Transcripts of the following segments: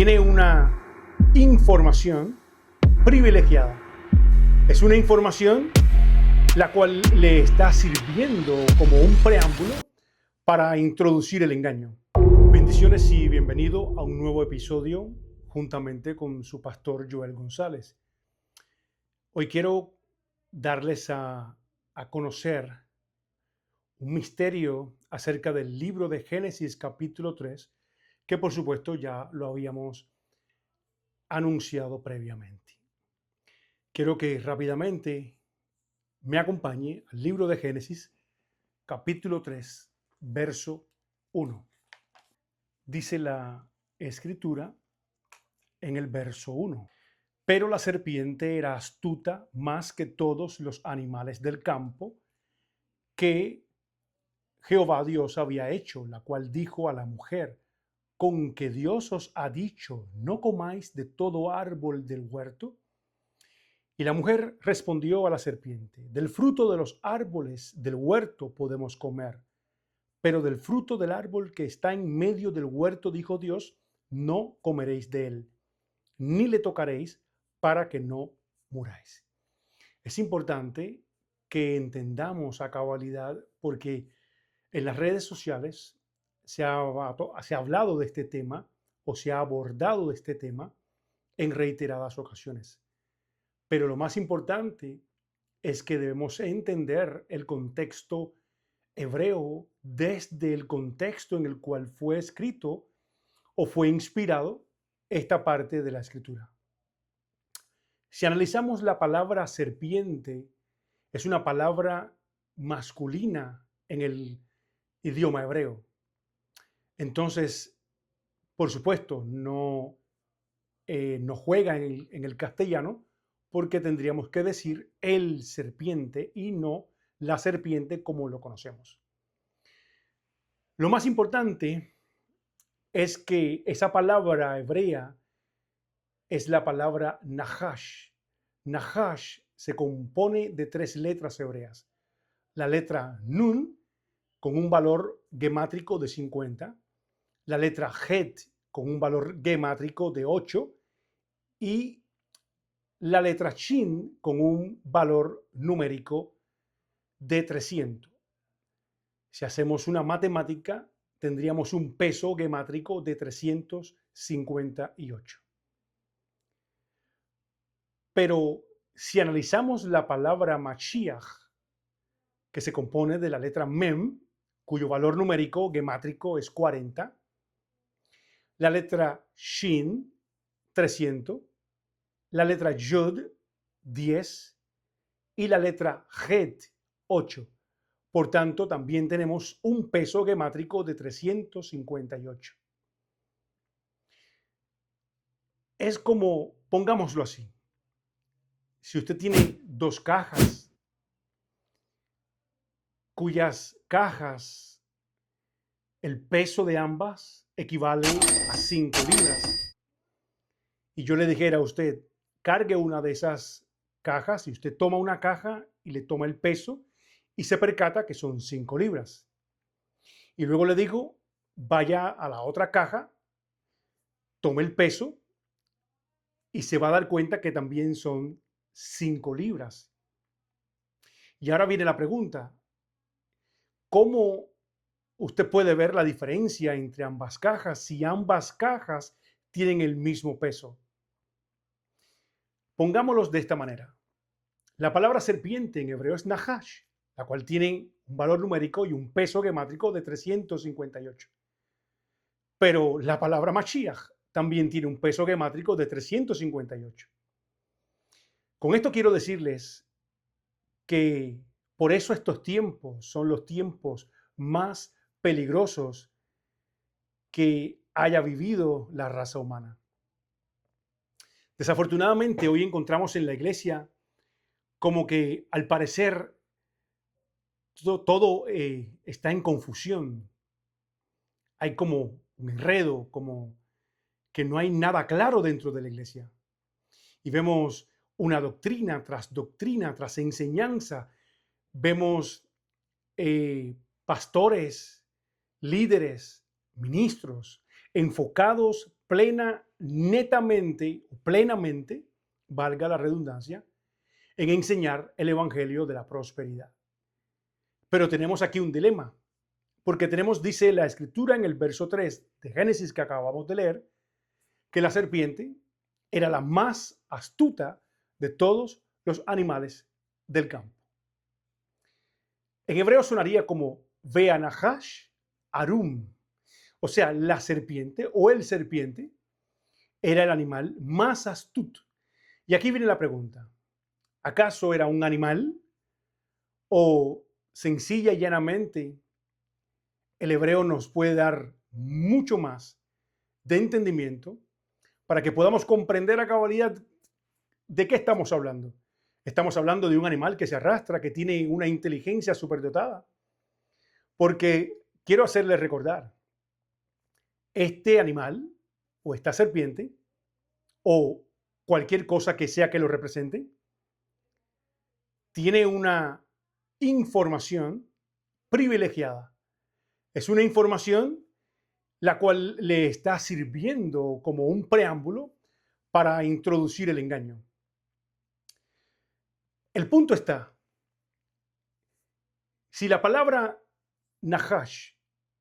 tiene una información privilegiada. Es una información la cual le está sirviendo como un preámbulo para introducir el engaño. Bendiciones y bienvenido a un nuevo episodio juntamente con su pastor Joel González. Hoy quiero darles a conocer un misterio acerca del libro de Génesis capítulo 3, que por supuesto ya lo habíamos anunciado previamente. Quiero que rápidamente me acompañe al libro de Génesis capítulo 3, verso 1. Dice la escritura en el verso 1. Pero la serpiente era astuta más que todos los animales del campo que Jehová Dios había hecho, la cual dijo a la mujer: ¿con que Dios os ha dicho, no comáis de todo árbol del huerto? Y la mujer respondió a la serpiente: del fruto de los árboles del huerto podemos comer, pero del fruto del árbol que está en medio del huerto, dijo Dios, no comeréis de él, ni le tocaréis, para que no muráis. Es importante que entendamos a cabalidad, porque en las redes sociales se ha hablado de este tema o se ha abordado de este tema en reiteradas ocasiones. Pero lo más importante es que debemos entender el contexto hebreo desde el contexto en el cual fue escrito o fue inspirado esta parte de la escritura. Si analizamos la palabra serpiente, es una palabra masculina en el idioma hebreo. Entonces, por supuesto, no juega en el castellano, porque tendríamos que decir el serpiente y no la serpiente como lo conocemos. Lo más importante es que esa palabra hebrea es la palabra Nahash. Nahash se compone de 3 letras hebreas. La letra Nun, con un valor gemátrico de 50, la letra Het, con un valor gemátrico de 8, y la letra Shin, con un valor numérico de 300. Si hacemos una matemática, tendríamos un peso gemátrico de 358. Pero si analizamos la palabra Mashiach, que se compone de la letra Mem, cuyo valor numérico gemátrico es 40, la letra Shin, 300, la letra Yud, 10, y la letra Het, 8. Por tanto, también tenemos un peso gemátrico de 358. Es como, pongámoslo así, si usted tiene 2 cajas, cuyas cajas, el peso de ambas equivale a 5 libras, y yo le dijera a usted, cargue una de esas cajas, y usted toma una caja y le toma el peso y se percata que son 5 libras. Y luego le digo, vaya a la otra caja, tome el peso y se va a dar cuenta que también son 5 libras. Y ahora viene la pregunta: ¿cómo usted puede ver la diferencia entre ambas cajas si ambas cajas tienen el mismo peso? Pongámoslos de esta manera. La palabra serpiente en hebreo es Nahash, la cual tiene un valor numérico y un peso gemátrico de 358. Pero la palabra Mashiach también tiene un peso gemátrico de 358. Con esto quiero decirles que por eso estos tiempos son los tiempos más peligrosos que haya vivido la raza humana. Desafortunadamente, hoy encontramos en la iglesia como que al parecer todo está en confusión. Hay como un enredo, como que no hay nada claro dentro de la iglesia. Y vemos una doctrina tras enseñanza. Vemos pastores, líderes, ministros enfocados netamente, plenamente, valga la redundancia, en enseñar el evangelio de la prosperidad. Pero tenemos aquí un dilema, porque dice la escritura en el verso 3 de Génesis que acabamos de leer, que la serpiente era la más astuta de todos los animales del campo. En hebreo sonaría como Veanahash Arum, o sea, la serpiente o el serpiente era el animal más astuto. Y aquí viene la pregunta, ¿acaso era un animal o sencilla y llanamente el hebreo nos puede dar mucho más de entendimiento para que podamos comprender a cabalidad de qué estamos hablando? Estamos hablando de un animal que se arrastra, que tiene una inteligencia superdotada. Porque quiero hacerles recordar, este animal o esta serpiente o cualquier cosa que sea que lo represente, tiene una información privilegiada. Es una información la cual le está sirviendo como un preámbulo para introducir el engaño. El punto está, si la palabra Nahash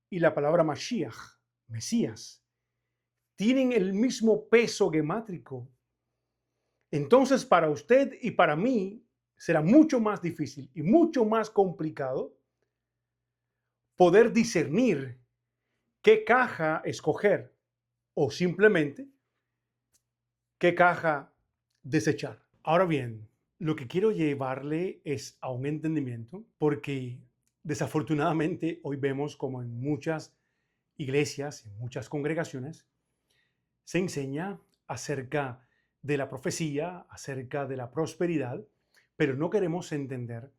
y la palabra Mashiach, Mesías, tienen el mismo peso gemátrico, entonces para usted y para mí será mucho más difícil y mucho más complicado poder discernir qué caja escoger o simplemente qué caja desechar. Ahora bien, lo que quiero llevarle es a un entendimiento, porque desafortunadamente hoy vemos como en muchas iglesias, en muchas congregaciones, se enseña acerca de la profecía, acerca de la prosperidad, pero no queremos entender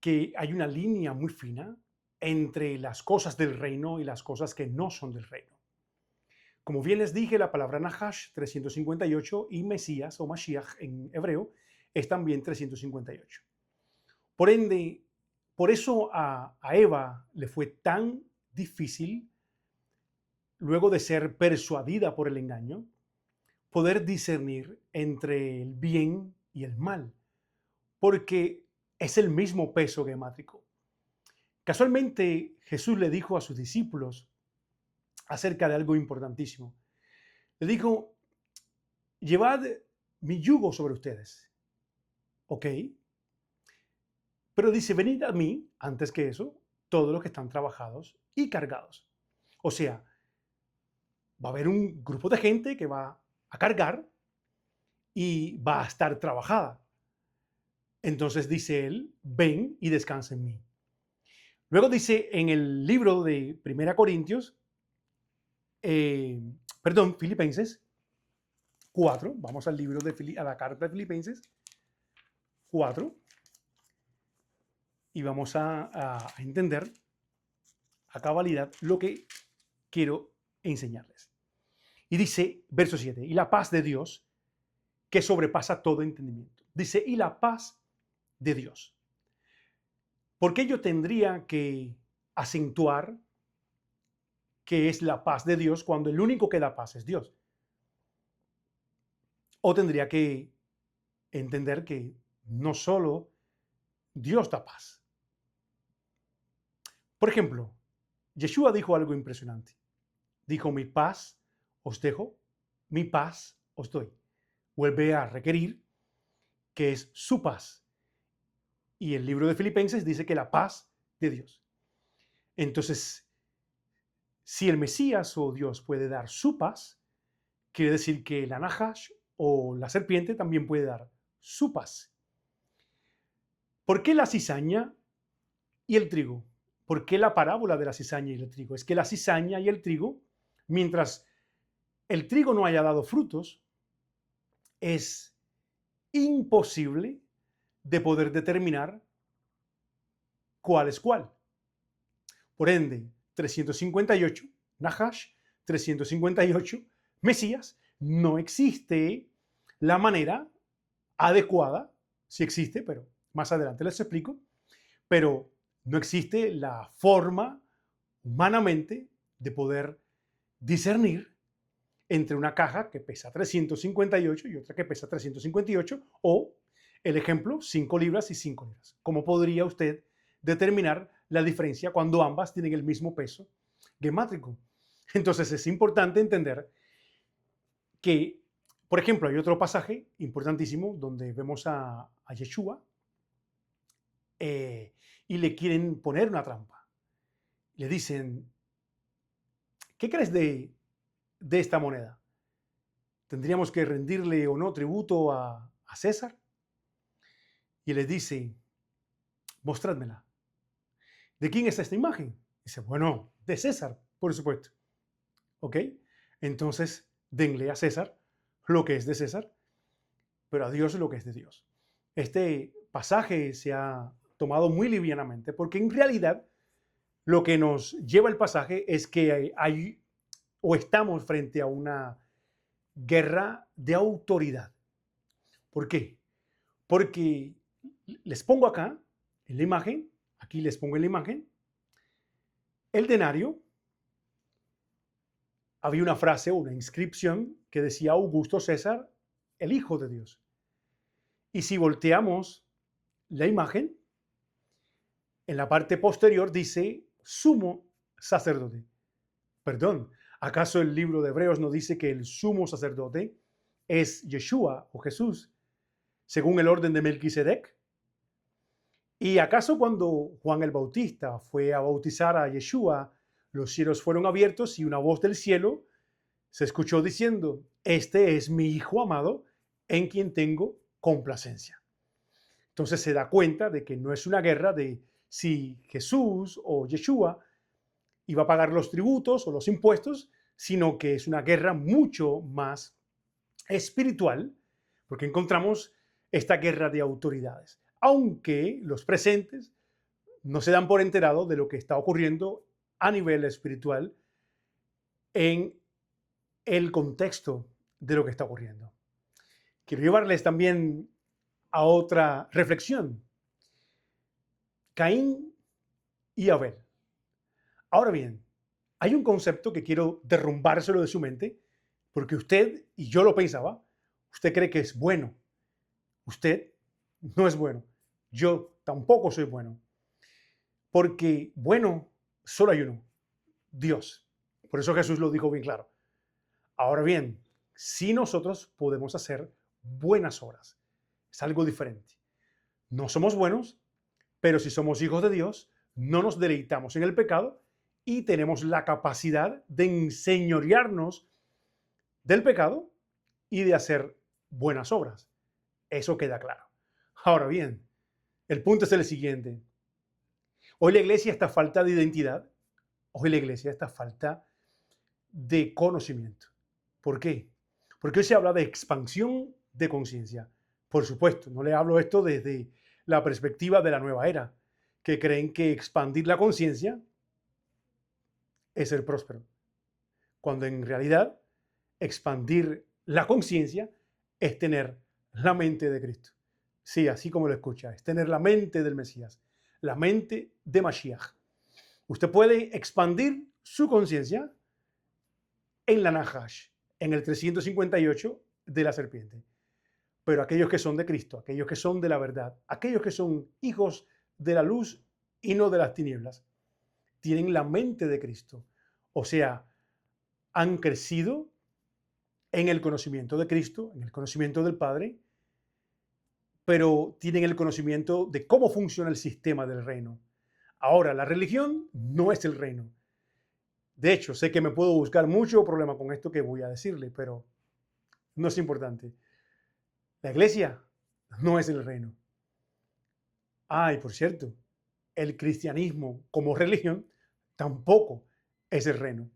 que hay una línea muy fina entre las cosas del reino y las cosas que no son del reino. Como bien les dije, la palabra Nahash 358 y Mesías o Mashiach en hebreo es también 358. Por ende, por eso a Eva le fue tan difícil, luego de ser persuadida por el engaño, poder discernir entre el bien y el mal, porque es el mismo peso gemátrico. Casualmente, Jesús le dijo a sus discípulos acerca de algo importantísimo. Le dijo, llevad mi yugo sobre ustedes. ¿Ok? Pero dice, venid a mí, antes que eso, todos los que están trabajados y cargados. O sea, va a haber un grupo de gente que va a cargar y va a estar trabajada. Entonces dice él, ven y descansa en mí. Luego dice en el libro de 1 Corintios, Filipenses 4, vamos al libro a la carta de Filipenses 4, y vamos a entender a cabalidad lo que quiero enseñarles. Y dice, verso 7, y la paz de Dios, que sobrepasa todo entendimiento. Dice, y la paz de Dios. ¿Por qué yo tendría que acentuar que es la paz de Dios cuando el único que da paz es Dios? O tendría que entender que no solo Dios da paz. Por ejemplo, Yeshua dijo algo impresionante. Dijo, mi paz os dejo, mi paz os doy. Vuelve a requerir que es su paz. Y el libro de Filipenses dice que la paz de Dios. Entonces, si el Mesías o Dios puede dar su paz, quiere decir que la Nahash o la serpiente también puede dar su paz. ¿Por qué la cizaña y el trigo? ¿Por qué la parábola de la cizaña y el trigo? Es que la cizaña y el trigo, mientras el trigo no haya dado frutos, es imposible de poder determinar cuál es cuál. Por ende, 358, Nahash, 358, Mesías, no existe la manera adecuada, sí existe, pero más adelante les explico, pero no existe la forma humanamente de poder discernir entre una caja que pesa 358 y otra que pesa 358, o el ejemplo, 5 libras y 5 libras. ¿Cómo podría usted determinar la diferencia cuando ambas tienen el mismo peso gemátrico? Entonces es importante entender que, por ejemplo, hay otro pasaje importantísimo donde vemos a Yeshua y le quieren poner una trampa. Le dicen, ¿qué crees de esta moneda? ¿Tendríamos que rendirle o no tributo a César? Y les dice, mostrádmela. ¿De quién es esta imagen? Dice, bueno, de César, por supuesto. ¿Ok? Entonces, denle a César lo que es de César, pero a Dios lo que es de Dios. Este pasaje se ha tomado muy livianamente porque en realidad lo que nos lleva el pasaje es que hay o estamos frente a una guerra de autoridad. ¿Por qué? Porque les pongo acá en la imagen, aquí les pongo en la imagen, el denario. Había una frase, una inscripción que decía Augusto César, el Hijo de Dios. Y si volteamos la imagen, en la parte posterior dice sumo sacerdote. Perdón, ¿acaso el libro de Hebreos no dice que el sumo sacerdote es Yeshua o Jesús, según el orden de Melquisedec? ¿Y acaso cuando Juan el Bautista fue a bautizar a Yeshua, los cielos fueron abiertos y una voz del cielo se escuchó diciendo, este es mi Hijo amado, en quien tengo complacencia? Entonces se da cuenta de que no es una guerra de si Jesús o Yeshua iba a pagar los tributos o los impuestos, sino que es una guerra mucho más espiritual, porque encontramos esta guerra de autoridades, aunque los presentes no se dan por enterado de lo que está ocurriendo a nivel espiritual en el contexto de lo que está ocurriendo. Quiero llevarles también a otra reflexión. Caín y Abel. Ahora bien, hay un concepto que quiero derrumbárselo de su mente, porque usted, y yo lo pensaba, usted cree que es bueno. Usted no es bueno. Yo tampoco soy bueno. Porque bueno, solo hay uno, Dios. Por eso Jesús lo dijo bien claro. Ahora bien, si nosotros podemos hacer buenas obras, es algo diferente. No somos buenos, pero si somos hijos de Dios, no nos deleitamos en el pecado y tenemos la capacidad de enseñorearnos del pecado y de hacer buenas obras. Eso queda claro. Ahora bien, el punto es el siguiente. Hoy la iglesia está falta de identidad. Hoy la iglesia está falta de conocimiento. ¿Por qué? Porque hoy se habla de expansión de conciencia. Por supuesto, no le hablo esto desde la perspectiva de la nueva era, que creen que expandir la conciencia es ser próspero, cuando en realidad expandir la conciencia es tener la mente de Cristo. Sí, así como lo escucha, es tener la mente del Mesías, la mente de Mashiach. Usted puede expandir su conciencia en la Nahash, en el 358 de la serpiente. Pero aquellos que son de Cristo, aquellos que son de la verdad, aquellos que son hijos de la luz y no de las tinieblas, tienen la mente de Cristo. O sea, han crecido en el conocimiento de Cristo, en el conocimiento del Padre, pero tienen el conocimiento de cómo funciona el sistema del reino. Ahora, la religión no es el reino. De hecho, sé que me puedo buscar mucho problema con esto que voy a decirle, pero no es importante. La iglesia no es el reino. Y por cierto, el cristianismo como religión tampoco es el reino.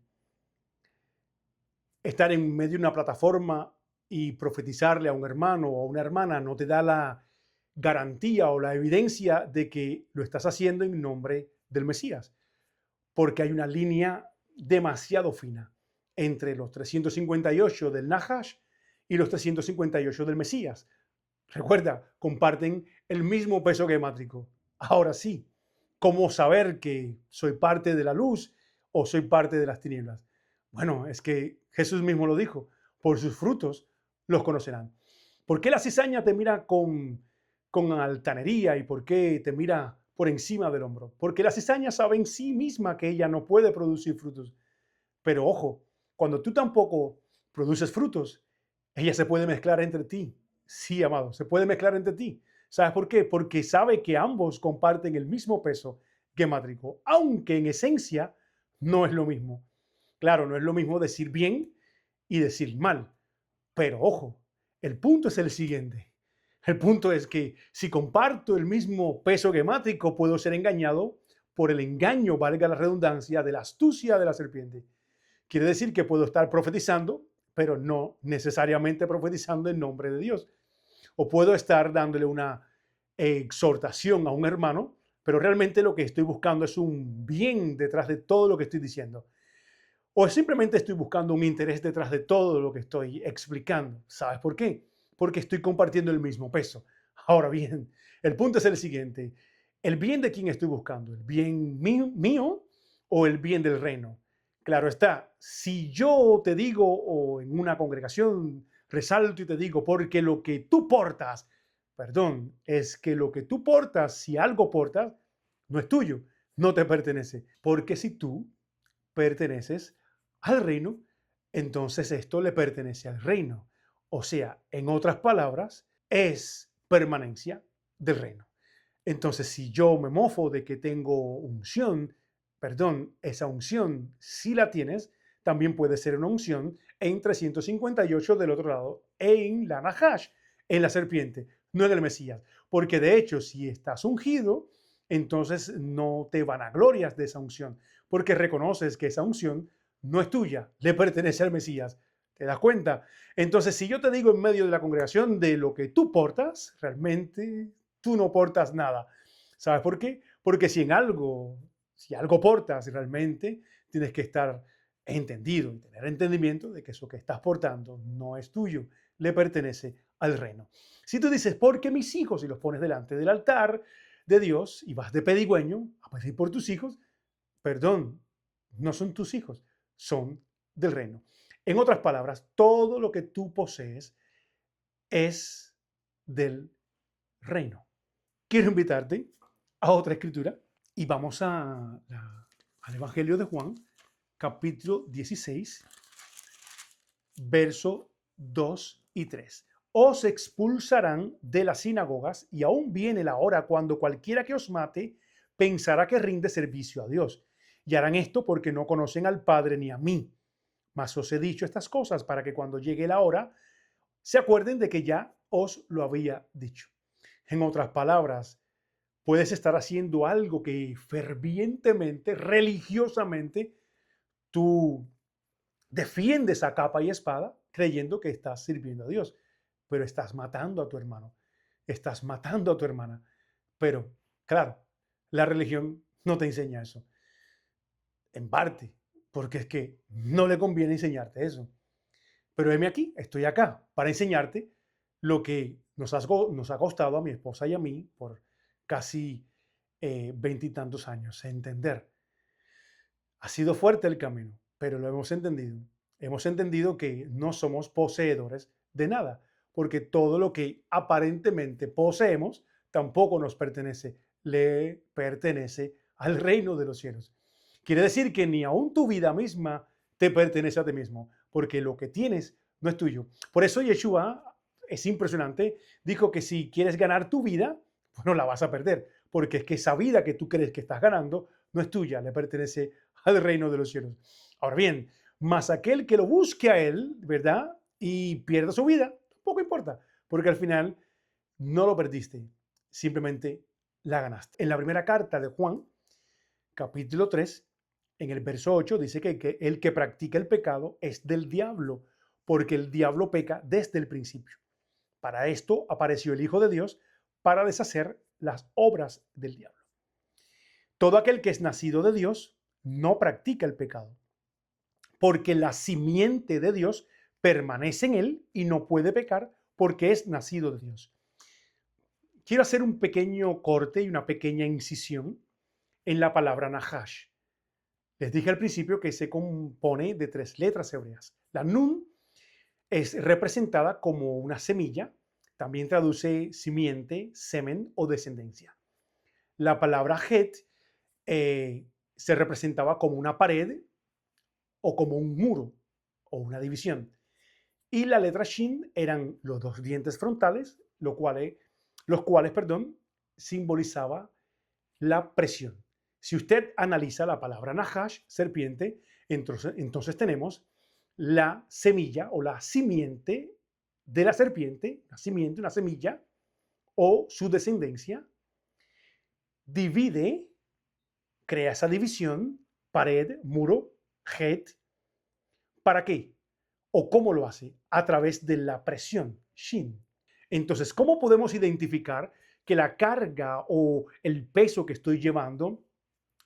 Estar en medio de una plataforma y profetizarle a un hermano o a una hermana no te da la garantía o la evidencia de que lo estás haciendo en nombre del Mesías, porque hay una línea demasiado fina entre los 358 del Nahash y los 358 del Mesías. Recuerda, comparten el mismo peso gemátrico. Ahora sí, ¿cómo saber que soy parte de la luz o soy parte de las tinieblas? Bueno, es que Jesús mismo lo dijo, por sus frutos los conocerán. ¿Por qué la cizaña te mira con altanería y por qué te mira por encima del hombro? Porque la cizaña sabe en sí misma que ella no puede producir frutos. Pero ojo, cuando tú tampoco produces frutos, ella se puede mezclar entre ti. Sí, amado, se puede mezclar entre ti. ¿Sabes por qué? Porque sabe que ambos comparten el mismo peso gemátrico, aunque en esencia no es lo mismo. Claro, no es lo mismo decir bien y decir mal, pero ojo, el punto es el siguiente. El punto es que si comparto el mismo peso gemátrico, puedo ser engañado por el engaño, valga la redundancia, de la astucia de la serpiente. Quiere decir que puedo estar profetizando, pero no necesariamente profetizando en nombre de Dios. O puedo estar dándole una exhortación a un hermano, pero realmente lo que estoy buscando es un bien detrás de todo lo que estoy diciendo. O simplemente estoy buscando un interés detrás de todo lo que estoy explicando. ¿Sabes por qué? Porque estoy compartiendo el mismo peso. Ahora bien, el punto es el siguiente. ¿El bien de quién estoy buscando? ¿El bien mío o el bien del reino? Claro está, si yo te digo o en una congregación resalto y te digo, porque lo que tú portas, perdón, es que lo que tú portas, si algo portas, no es tuyo, no te pertenece. Porque si tú perteneces al reino, entonces esto le pertenece al reino. O sea, en otras palabras, es permanencia del reino. Entonces, si yo me mofo de que tengo unción, perdón, esa unción, si la tienes, también puede ser una unción en 358 del otro lado, en la Nahash, en la serpiente, no en el Mesías. Porque de hecho, si estás ungido, entonces no te vanaglorias de esa unción, porque reconoces que esa unción no es tuya, le pertenece al Mesías. ¿Te das cuenta? Entonces, si yo te digo en medio de la congregación de lo que tú portas, realmente tú no portas nada. ¿Sabes por qué? Porque si algo portas realmente, tienes que estar entendido y tener entendimiento de que eso que estás portando no es tuyo, le pertenece al reino. Si tú dices, porque mis hijos, y los pones delante del altar de Dios y vas de pedigüeño a pedir por tus hijos, perdón, no son tus hijos, son del reino. En otras palabras, todo lo que tú posees es del reino. Quiero invitarte a otra escritura y vamos al Evangelio de Juan, capítulo 16, verso 2 y 3. Os expulsarán de las sinagogas y aún viene la hora cuando cualquiera que os mate pensará que rinde servicio a Dios. Y harán esto porque no conocen al Padre ni a mí. Mas os he dicho estas cosas para que cuando llegue la hora se acuerden de que ya os lo había dicho. En otras palabras, puedes estar haciendo algo que fervientemente, religiosamente, tú defiendes a capa y espada creyendo que estás sirviendo a Dios, pero estás matando a tu hermano, estás matando a tu hermana. Pero, claro, la religión no te enseña eso, en parte, porque es que no le conviene enseñarte eso. Pero heme aquí, estoy acá para enseñarte lo que nos ha costado a mi esposa y a mí por casi veintitantos años entender. Ha sido fuerte el camino, pero lo hemos entendido. Hemos entendido que no somos poseedores de nada, porque todo lo que aparentemente poseemos tampoco nos pertenece, le pertenece al reino de los cielos. Quiere decir que ni aun tu vida misma te pertenece a ti mismo, porque lo que tienes no es tuyo. Por eso Yeshua, es impresionante, dijo que si quieres ganar tu vida, bueno, la vas a perder, porque es que esa vida que tú crees que estás ganando no es tuya, le pertenece al reino de los cielos. Ahora bien, más aquel que lo busque a él, ¿verdad? Y pierda su vida, poco importa, porque al final no lo perdiste, simplemente la ganaste. En la primera carta de Juan, capítulo 3, en el verso 8, dice que el que practica el pecado es del diablo, porque el diablo peca desde el principio. Para esto apareció el Hijo de Dios, para deshacer las obras del diablo. Todo aquel que es nacido de Dios no practica el pecado, porque la simiente de Dios permanece en él y no puede pecar porque es nacido de Dios. Quiero hacer un pequeño corte y una pequeña incisión en la palabra Nahash. Les dije al principio que se compone de 3 letras hebreas. La Nun es representada como una semilla, también traduce simiente, semen o descendencia. La palabra Het se representaba como una pared o como un muro o una división. Y la letra Shin eran los 2 dientes frontales, los cuales simbolizaba la presión. Si usted analiza la palabra Nahash, serpiente, entonces tenemos la semilla o la simiente de la serpiente, una semilla, o su descendencia, divide, crea esa división, pared, muro, het. ¿Para qué? ¿O cómo lo hace? A través de la presión, Shin. Entonces, ¿cómo podemos identificar que la carga o el peso que estoy llevando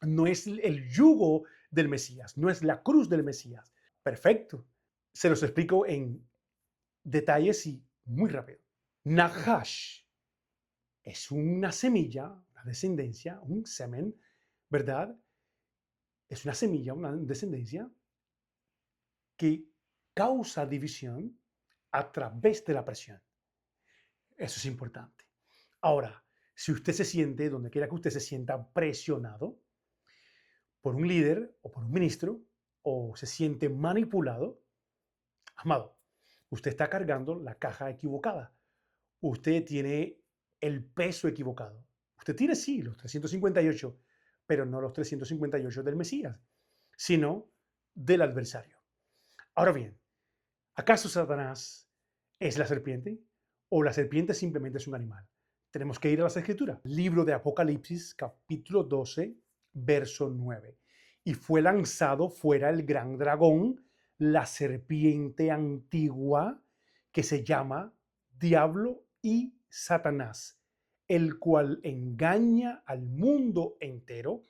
no es el yugo del Mesías, no es la cruz del Mesías? Perfecto. Se los explico en detalles y muy rápido. Nahash es una semilla, una descendencia, un semen, ¿verdad? Es una semilla, una descendencia que causa división a través de la presión. Eso es importante. Ahora, si usted se siente, donde quiera que usted se sienta presionado por un líder o por un ministro, o se siente manipulado, amado, usted está cargando la caja equivocada. Usted tiene el peso equivocado. Usted tiene, sí, los 358, pero no los 358 del Mesías, sino del adversario. Ahora bien, ¿acaso Satanás es la serpiente? ¿O la serpiente simplemente es un animal? Tenemos que ir a las Escrituras. Libro de Apocalipsis, capítulo 12, verso 9. Y fue lanzado fuera el gran dragón, la serpiente antigua, que se llama Diablo y Satanás, el cual engaña al mundo entero.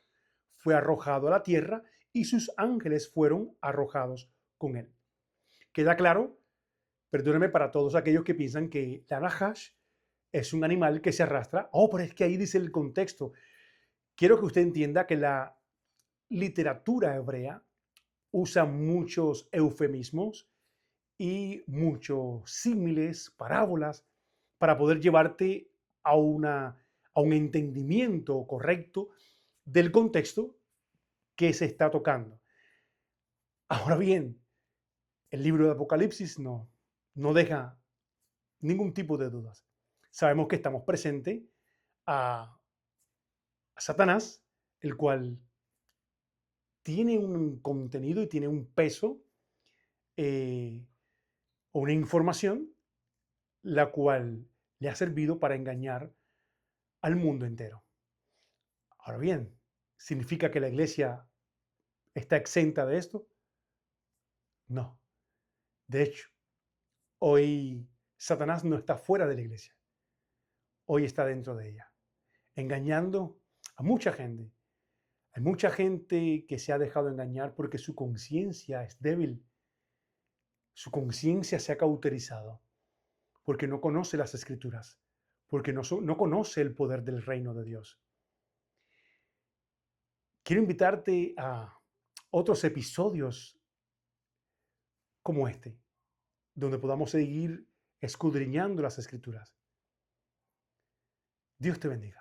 Fue arrojado a la tierra y sus ángeles fueron arrojados con él. ¿Queda claro? Perdóneme para todos aquellos que piensan que la Nahash es un animal que se arrastra. Oh, pero es que ahí dice el contexto. Quiero que usted entienda que la literatura hebrea usa muchos eufemismos y muchos símiles, parábolas, para poder llevarte a un entendimiento correcto del contexto que se está tocando. Ahora bien, el libro de Apocalipsis no deja ningún tipo de dudas. Sabemos que estamos presentes a Satanás, el cual tiene un contenido y tiene un peso o una información la cual le ha servido para engañar al mundo entero. Ahora bien, ¿significa que la iglesia está exenta de esto? No. De hecho, hoy Satanás no está fuera de la iglesia. Hoy está dentro de ella, engañando a mucha gente. Hay mucha gente que se ha dejado engañar porque su conciencia es débil. Su conciencia se ha cauterizado porque no conoce las escrituras, porque no conoce el poder del reino de Dios. Quiero invitarte a otros episodios como este, donde podamos seguir escudriñando las escrituras. Dios te bendiga.